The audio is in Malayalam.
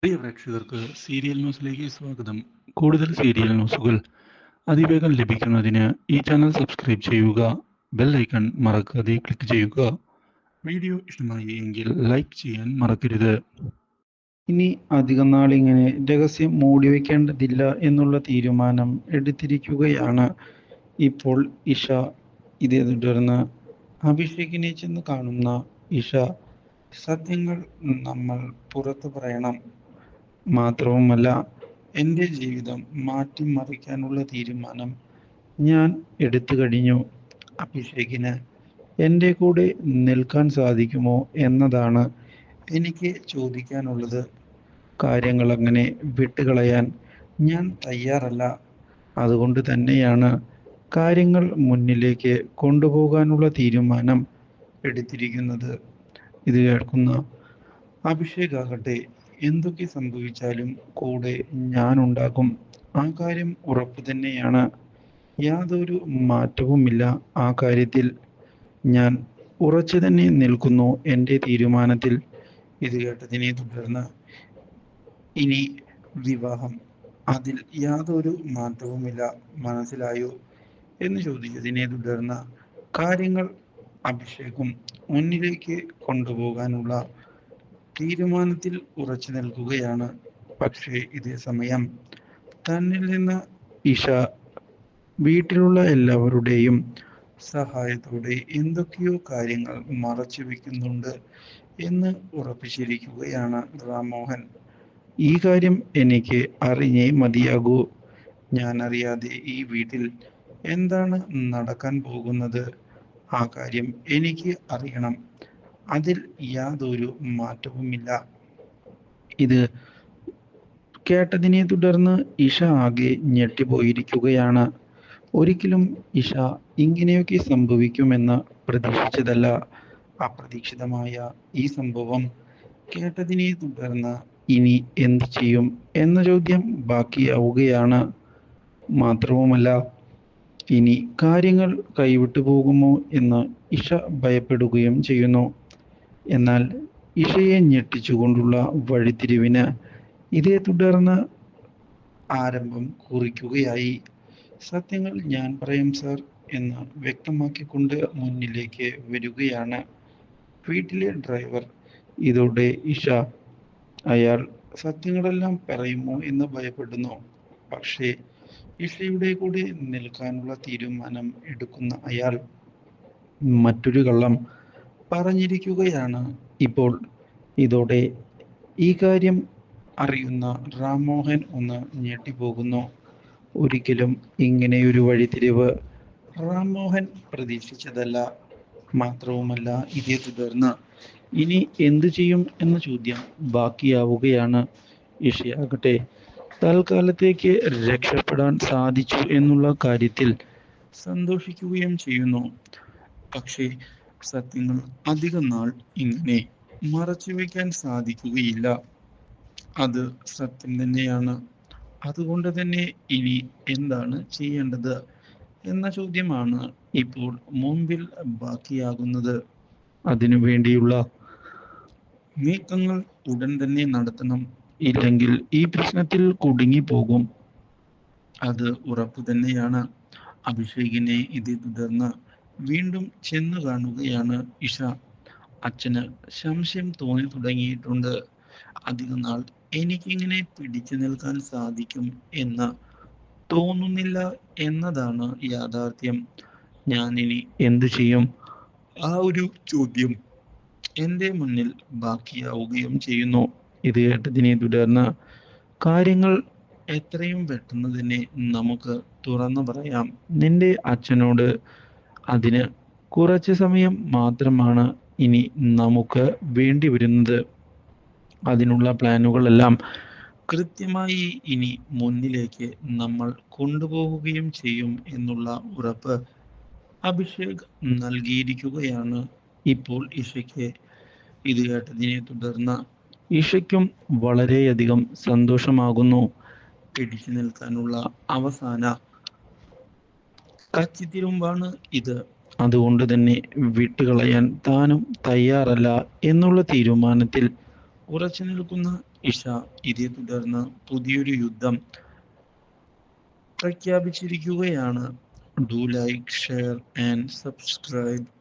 പ്രിയ പ്രേക്ഷകർക്ക് സീരിയൽ ന്യൂസിലേക്ക് സ്വാഗതം. കൂടുതൽ സീരിയൽ ന്യൂസുകൾ അതിവേഗം ലഭിക്കുന്നതിന് ഈ ചാനൽ സബ്സ്ക്രൈബ് ചെയ്യുക. ബെൽ ഐക്കൺ മറക്കാതെ ക്ലിക്ക് ചെയ്യുക. വീഡിയോ ഇഷ്ടമായി എങ്കിൽ ലൈക്ക് ചെയ്യാൻ മറക്കരുത്. ഇനി അധികം നാളിങ്ങനെ രഹസ്യം മൂടിവെക്കേണ്ടതില്ല എന്നുള്ള തീരുമാനം എടുത്തിരിക്കുകയാണ് ഇപ്പോൾ ഇഷ. ഇതേ തുടർന്ന് അഭിഷേകിനെ ചെന്ന് കാണുന്ന ഇഷ, സത്യങ്ങൾ നമ്മൾ പുറത്തു പറയണം, മാത്രവുമല്ല എൻ്റെ ജീവിതം മാറ്റിമറിക്കാനുള്ള തീരുമാനം ഞാൻ എടുത്തു കഴിഞ്ഞു. അഭിഷേകിന് എൻ്റെ കൂടെ നിൽക്കാൻ സാധിക്കുമോ എന്നതാണ് എനിക്ക് ചോദിക്കാനുള്ളത്. കാര്യങ്ങൾ അങ്ങനെ വിട്ടുകളയാൻ ഞാൻ തയ്യാറല്ല. അതുകൊണ്ട് തന്നെയാണ് കാര്യങ്ങൾ മുന്നിലേക്ക് കൊണ്ടുപോകാനുള്ള തീരുമാനം എടുത്തിരിക്കുന്നത്. ഇത് കേൾക്കുന്ന അഭിഷേകാകട്ടെ, എന്തൊക്കെ സംഭവിച്ചാലും കൂടെ ഞാനുണ്ടാകും. ആ കാര്യം ഉറപ്പു തന്നെയാണ്. യാതൊരു മാറ്റവുമില്ല ആ കാര്യത്തിൽ. ഞാൻ ഉറച്ചു തന്നെ നിൽക്കുന്നു എൻ്റെ തീരുമാനത്തിൽ. ഇത് കേട്ടതിനെ തുടർന്ന് ഇനി വിവാഹം, അതിൽ യാതൊരു മാറ്റവുമില്ല, മനസ്സിലായോ എന്ന് ചോദിച്ചതിനെ തുടർന്ന് കാര്യങ്ങൾ അഭിഷേകും മുന്നിലേക്ക് കൊണ്ടുപോകാനുള്ള തീരുമാനത്തിൽ ഉറച്ചു നിൽക്കുകയാണ്. പക്ഷേ ഇതേ സമയം തന്നിൽ നിന്ന് ഇഷ വീട്ടിലുള്ള എല്ലാവരുടെയും സഹായത്തോടെ എന്തൊക്കെയോ കാര്യങ്ങൾ മറച്ചു വെക്കുന്നുണ്ട് എന്ന് ഉറപ്പിച്ചിരിക്കുകയാണ് റാംമോഹൻ. ഈ കാര്യം എനിക്ക് അറിഞ്ഞേ മതിയാകൂ. ഞാൻ അറിയാതെ ഈ വീട്ടിൽ എന്താണ് നടക്കാൻ പോകുന്നത്, ആ കാര്യം എനിക്ക് അറിയണം. അതിൽ യാതൊരു മാറ്റവുമില്ല. ഇത് കേട്ടതിനെ തുടർന്ന് ഇഷ ആകെ ഞെട്ടിപ്പോയിരിക്കുകയാണ്. ഒരിക്കലും ഇഷ ഇങ്ങനെയൊക്കെ സംഭവിക്കുമെന്ന് പ്രതീക്ഷിച്ചതല്ല. അപ്രതീക്ഷിതമായ ഈ സംഭവം കേട്ടതിനെ തുടർന്ന് ഇനി എന്ത് ചെയ്യും എന്ന ചോദ്യം ബാക്കിയാവുകയാണ്. മാത്രവുമല്ല, ഇനി കാര്യങ്ങൾ കൈവിട്ടു പോകുമോ എന്ന് ഇഷ ഭയപ്പെടുകയും ചെയ്യുന്നു. എന്നാൽ ഇഷയെ ഞെട്ടിച്ചുകൊണ്ടുള്ള വഴിത്തിരിവിന് ഇതേ തുടർന്ന് ആരംഭം കുറിക്കുകയായി. സത്യങ്ങൾ ഞാൻ പറയും സർ എന്ന് വ്യക്തമാക്കിക്കൊണ്ട് മുന്നിലേക്ക് വരികയാണ് വീട്ടിലെ ഡ്രൈവർ. ഇതോടെ ഇഷ അയാൾ സത്യങ്ങളെല്ലാം പറയുമോ എന്ന് ഭയപ്പെടുന്നു. പക്ഷേ ഇഷയുടെ കൂടെ നിൽക്കാനുള്ള തീരുമാനം എടുക്കുന്ന അയാൾ മറ്റൊരു കള്ളം പറഞ്ഞിരിക്കുകയാണ് ഇപ്പോൾ. ഇതോടെ ഈ കാര്യം അറിയുന്ന റാംമോഹൻ ഒന്ന് ഞെട്ടിപ്പോകുന്നു. ഒരിക്കലും ഇങ്ങനെയൊരു വഴിത്തിരിവ് റാംമോഹൻ പ്രതീക്ഷിച്ചതല്ല. മാത്രവുമല്ല, ഇതേ തുടർന്ന് ഇനി എന്തു ചെയ്യും എന്ന ചോദ്യം ബാക്കിയാവുകയാണ്. ഇഷയാകട്ടെ തൽക്കാലത്തേക്ക് രക്ഷപ്പെടാൻ സാധിച്ചു എന്നുള്ള കാര്യത്തിൽ സന്തോഷിക്കുകയും ചെയ്യുന്നു. പക്ഷേ സത്യങ്ങൾ അധികം നാൾ ഇങ്ങനെ മറച്ചു വയ്ക്കാൻ സാധിക്കുകയില്ല. അത് സത്യം തന്നെയാണ്. അതുകൊണ്ട് തന്നെ ഇനി എന്താണ് ചെയ്യേണ്ടത് എന്ന ചോദ്യമാണ് ഇപ്പോൾ മുമ്പിൽ ബാക്കിയാകുന്നത്. അതിനു വേണ്ടിയുള്ള നീക്കങ്ങൾ ഉടൻ തന്നെ നടത്തണം. ഇല്ലെങ്കിൽ ഈ പ്രശ്നത്തിൽ കുടുങ്ങിപ്പോകും. അത് ഉറപ്പു തന്നെയാണ്. അഭിഷേകിനെ ഇതേ തുടർന്ന് വീണ്ടും ചെന്നു കാണുകയാണ് ഇഷ. അച്ഛന് സംശയം തോന്നി തുടങ്ങിയിട്ടുണ്ട്. അധികം നാൾ എനിക്കിങ്ങനെ പിടിച്ചു നിൽക്കാൻ സാധിക്കും എന്ന് തോന്നുന്നില്ല എന്നതാണ് യാഥാർത്ഥ്യം. ഞാൻ ഇനി എന്തു ചെയ്യും? ആ ഒരു ചോദ്യം എൻ്റെ മുന്നിൽ ബാക്കിയാവുകയും ചെയ്യുന്നു. ഇത് കേട്ടതിനെ തുടർന്ന് കാര്യങ്ങൾ എത്രയും പെട്ടെന്ന് തന്നെ നമുക്ക് തുറന്നു പറയാം നിന്റെ അച്ഛനോട്. അതിന് കുറച്ച് സമയം മാത്രമാണ് ഇനി നമുക്ക് വേണ്ടി വരുന്നത്. അതിനുള്ള പ്ലാനുകളെല്ലാം കൃത്യമായി ഇനി മുന്നിലേക്ക് നമ്മൾ കൊണ്ടുപോവുകയും ചെയ്യും എന്നുള്ള ഉറപ്പ് അഭിഷേക് നൽകിയിരിക്കുകയാണ് ഇപ്പോൾ ഇഷയ്ക്ക്. ഇത് കേട്ടതിനെ തുടർന്ന് ഇഷയ്ക്കും വളരെയധികം സന്തോഷമാകുന്നു. പിടിച്ചു നിൽക്കാനുള്ള അവസാന കച്ചിത്തിരുമ്പാണ് ഇത്. അതുകൊണ്ട് തന്നെ വിട്ടുകളയാൻ താനും തയ്യാറല്ല എന്നുള്ള തീരുമാനത്തിൽ ഉറച്ചു നിൽക്കുന്ന ഇഷ. ഇതേ തുടർന്ന് പുതിയൊരു യുദ്ധം പ്രഖ്യാപിച്ചിരിക്കുകയാണ്. Do like, share and subscribe.